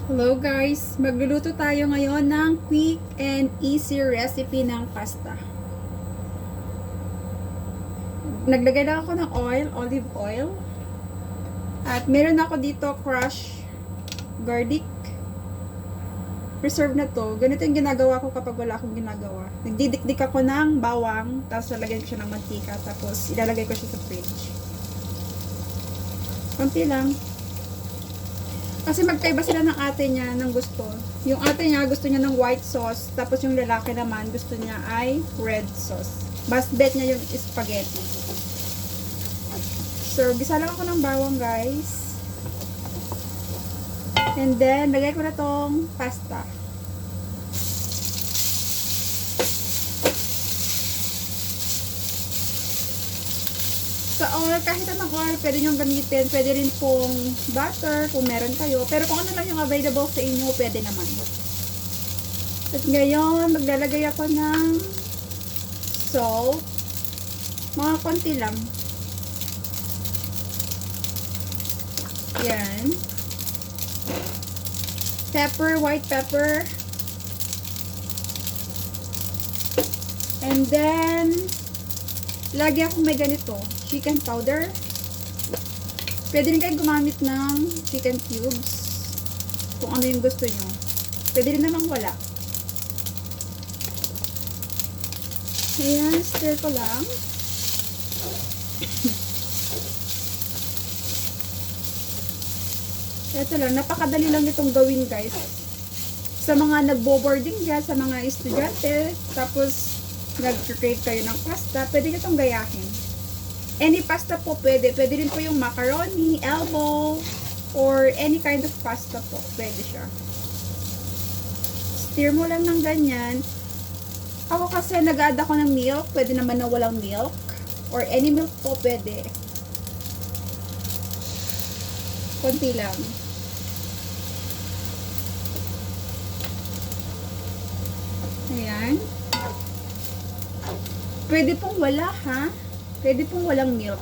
Hello guys! Magluluto tayo ngayon ng quick and easy recipe ng pasta. Naglagay lang ako ng olive oil. At meron ako dito crushed garlic. Preserve na to. Ganito yung ginagawa ko kapag wala akong ginagawa. Nagdidikdik ako ng bawang, tapos lalagyan ko siya ng mantika, tapos ilalagay ko siya sa fridge. Konti lang. Kasi magkaiba sila ng ate niya ng gusto. Yung ate niya gusto niya ng white sauce, tapos yung lalaki naman gusto niya ay red sauce. Best bet niya yung spaghetti. So, gisa lang ako ng bawang, guys. And then, lagay ko na tong pasta. Sa oil, kahit anong oil, pwede nyo gamitin. Pwede rin pong butter, kung meron kayo. Pero kung ano lang yung available sa inyo, pwede naman. At ngayon, maglalagay ako ng salt. Mga konti lang. Yan. Pepper, white pepper. And then, lagi akong may ganito, chicken powder. Pwede rin kayo gumamit ng chicken cubes. Kung ano yung gusto nyo. Pwede rin namang wala. Ayan, stir ko lang. Ito lang, napakadali lang itong gawin, guys. Sa mga nagbo-boarding dyan, sa mga estudyante, tapos nag-crave kayo ng pasta, pwede nyo itong gayahin. Any pasta po pwede. Pwede rin po yung macaroni, elbow, or any kind of pasta po. Pwede siya. Stir mo lang ng ganyan. Ako kasi nag-add ako ng milk. Pwede naman na walang milk. Or any milk po pwede. Konti lang. Ayan. Pwede pong wala, ha? Pwede pong walang milk.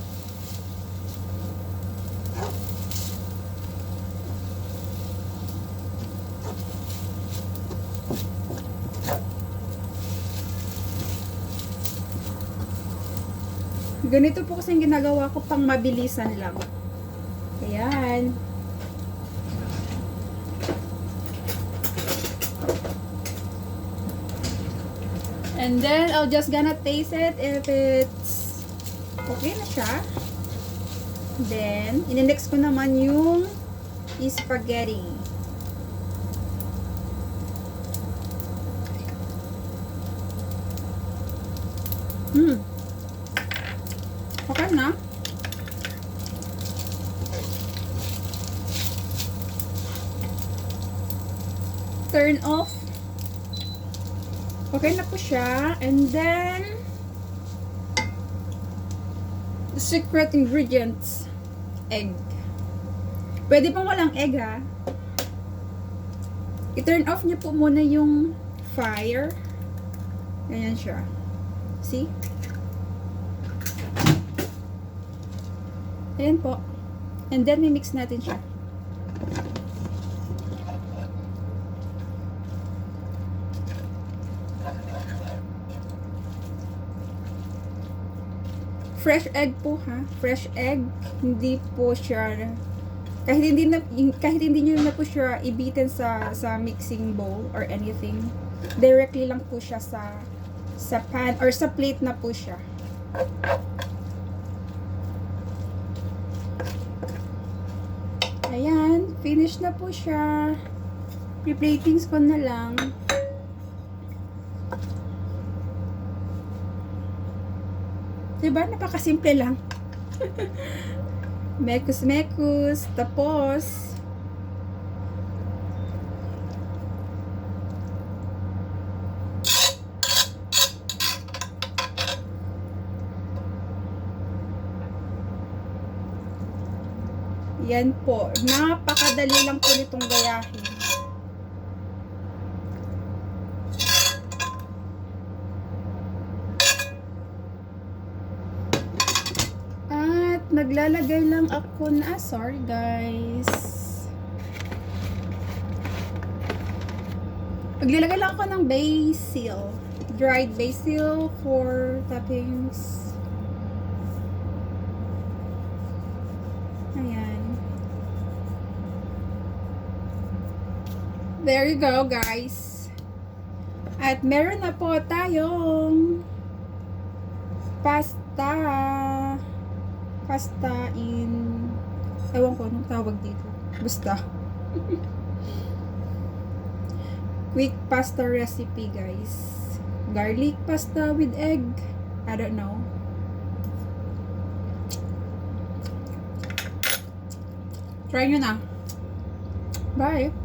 Ganito po kasi yung ginagawa ko, pang mabilisan lang. Ayan. And then, I'll just gonna taste it if it's okay na siya. Then, inindex ko naman yung spaghetti. Okay na. Turn off. Okay na po siya. And then, the secret ingredients. Egg. Pwede pang walang egg, ha. I-turn off niyo po muna yung fire. Ganyan siya. See? Ayan po. And then, mimix natin siya. Fresh egg po, ha. Fresh egg. Hindi po siya, kahit hindi niyo na po siya ibitin sa mixing bowl or anything. Directly lang po siya sa pan or sa plate na po siya. Ayan, finish na po siya. Pre-platings ko na lang. Diba? Napakasimple lang. Mekus-mekus. Tapos, yan po. Napakadali lang po nitong gayahin. Naglalagay lang ako na, sorry guys. Maglalagay lang ako ng basil. Dried basil for toppings. Ayan. There you go, guys. At meron na po tayong pasta. Pasta in... Ewan ko, anong tawag dito? Basta. Quick pasta recipe, guys. Garlic pasta with egg. I don't know. Try nyo na. Bye!